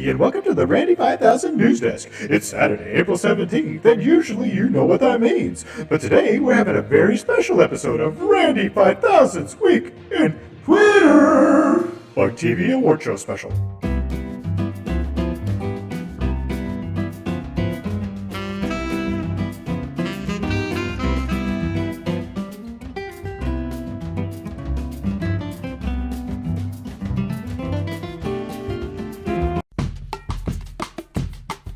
Randy, and welcome to the Randy5000 News Desk. It's Saturday, April 17th, and usually you know what that means. But today, we're having a very special episode of Randy5000's Week in Twitter! Bug TV Award Show Special.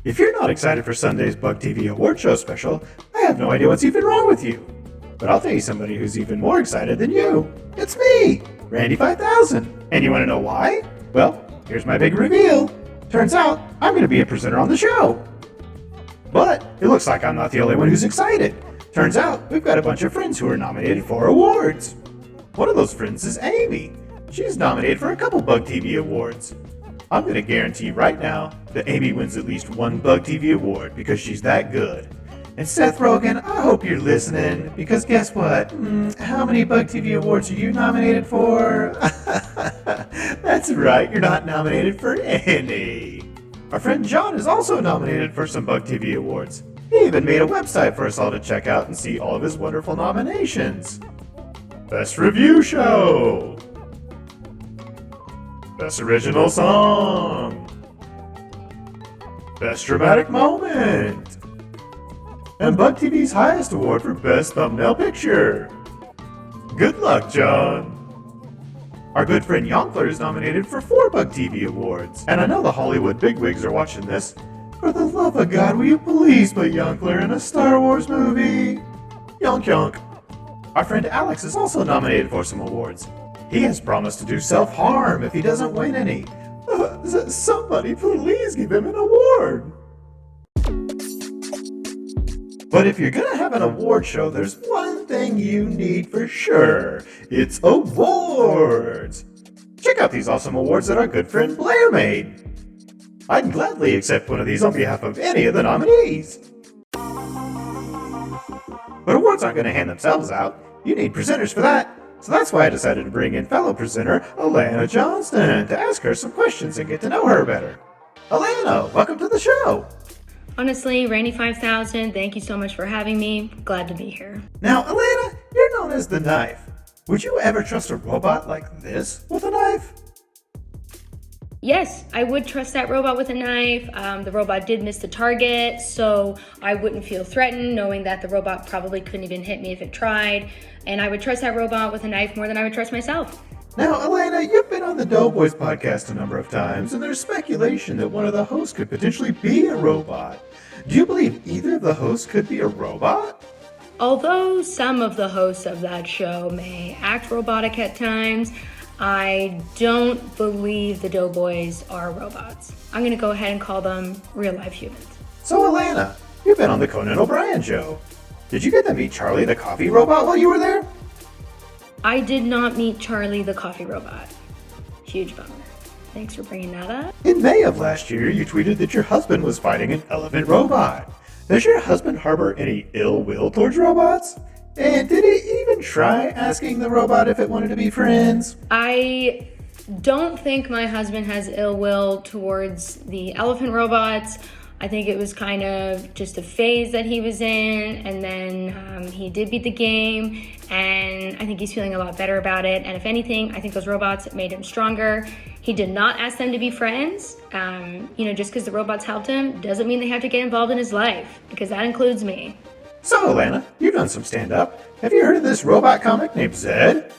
If you're not excited for Sunday's Bug TV Award Show Special, I have no idea what's even wrong with you. But I'll tell you somebody who's even more excited than you. It's me, Randy5000. And you want to know why? Well, here's my big reveal. Turns out, I'm going to be a presenter on the show. But it looks like I'm not the only one who's excited. Turns out, we've got a bunch of friends who are nominated for awards. One of those friends is Amy. She's nominated for a couple Bug TV awards. I'm going to guarantee right now that Amy wins at least one Bug TV award because she's that good. And Seth Rogen, I hope you're listening, because guess what? How many Bug TV awards are you nominated for? That's right, you're not nominated for any. Our friend John is also nominated for some Bug TV awards. He even made a website for us all to check out and see all of his wonderful nominations. Best Review Show. Best Original Song. Best Dramatic Moment. And Bug TV's highest award for Best Thumbnail Picture. Good luck, John. Our good friend Yonkler is nominated for 4 Bug TV awards. And I know the Hollywood bigwigs are watching this. For the love of God, will you please put Yonkler in a Star Wars movie? Yonk yonk. Our friend Alex is also nominated for some awards. He has promised to do self-harm if he doesn't win any. Somebody please give him an award. But if you're gonna have an award show, there's one thing you need for sure. It's awards. Check out these awesome awards that our good friend Blair made. I'd gladly accept one of these on behalf of any of the nominees. But awards aren't gonna hand themselves out. You need presenters for that. So that's why I decided to bring in fellow presenter Alana Johnston to ask her some questions and get to know her better. Alana, welcome to the show. Honestly, Randy5000, thank you so much for having me. Glad to be here. Now, Alana, you're known as the Knife. Would you ever trust a robot like this with a knife? Yes, I would trust that robot with a knife. The robot did miss the target, so I wouldn't feel threatened knowing that the robot probably couldn't even hit me if it tried. And I would trust that robot with a knife more than I would trust myself. Now, Alana, you've been on the Doughboys podcast a number of times, and there's speculation that one of the hosts could potentially be a robot. Do you believe either of the hosts could be a robot? Although some of the hosts of that show may act robotic at times, I don't believe the Doughboys are robots. I'm going to go ahead and call them real-life humans. So, Alana, you've been on the Conan O'Brien show. Did you get to meet Charlie the coffee robot while you were there? I did not meet Charlie the coffee robot. Huge bummer. Thanks for bringing that up. In May of last year, you tweeted that your husband was fighting an elephant robot. Does your husband harbor any ill will towards robots? And did he even try asking the robot if it wanted to be friends? I don't think my husband has ill will towards the elephant robots. I think it was kind of just a phase that he was in, and then he did beat the game, and I think he's feeling a lot better about it. And if anything, I think those robots made him stronger. He did not ask them to be friends. Just because the robots helped him doesn't mean they have to get involved in his life, because that includes me. So, Alana, you've done some stand-up. Have you heard of this robot comic named Zed?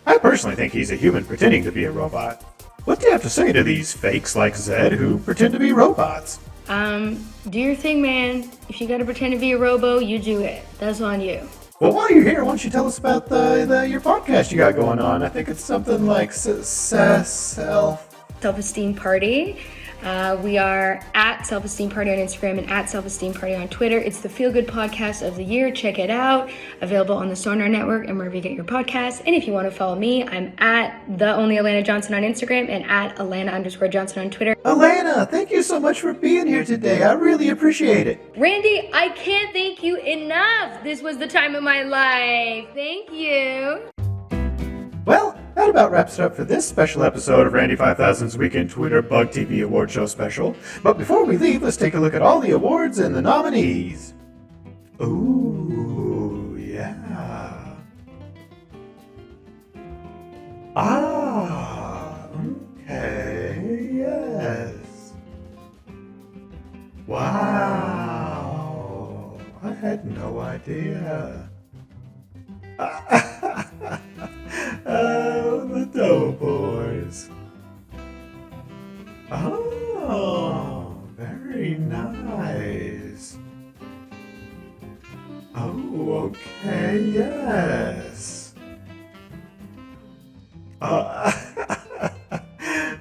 I personally think he's a human pretending to be a robot. What do you have to say to these fakes like Zed who pretend to be robots? Do your thing, man. If you gotta pretend to be a robo, you do it. That's on you. Well, while you're here, why don't you tell us about your podcast you got going on? I think it's something like Self-Esteem Party. We are at Self-Esteem Party on Instagram and at Self-Esteem Party on Twitter. It's the Feel Good Podcast of the Year. Check it out. Available on the Sonar Network and wherever you get your podcasts. And if you want to follow me, I'm at the only Alana Johnston on Instagram and at Alana_Johnston on Twitter. Alana, thank you so much for being here today. I really appreciate it. Randy, I can't thank you enough. This was the time of my life. Thank you. Well, that about wraps it up for this special episode of Randy5000's Weekend Twitter Bug TV Award Show Special. But before we leave, let's take a look at all the awards and the nominees. Ooh, yeah. Okay, yes. Wow, I had no idea. Oh, the Doughboys. Oh, very nice. Oh, okay, yes.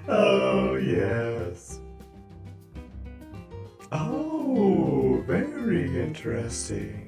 Oh, yes. Oh, very interesting.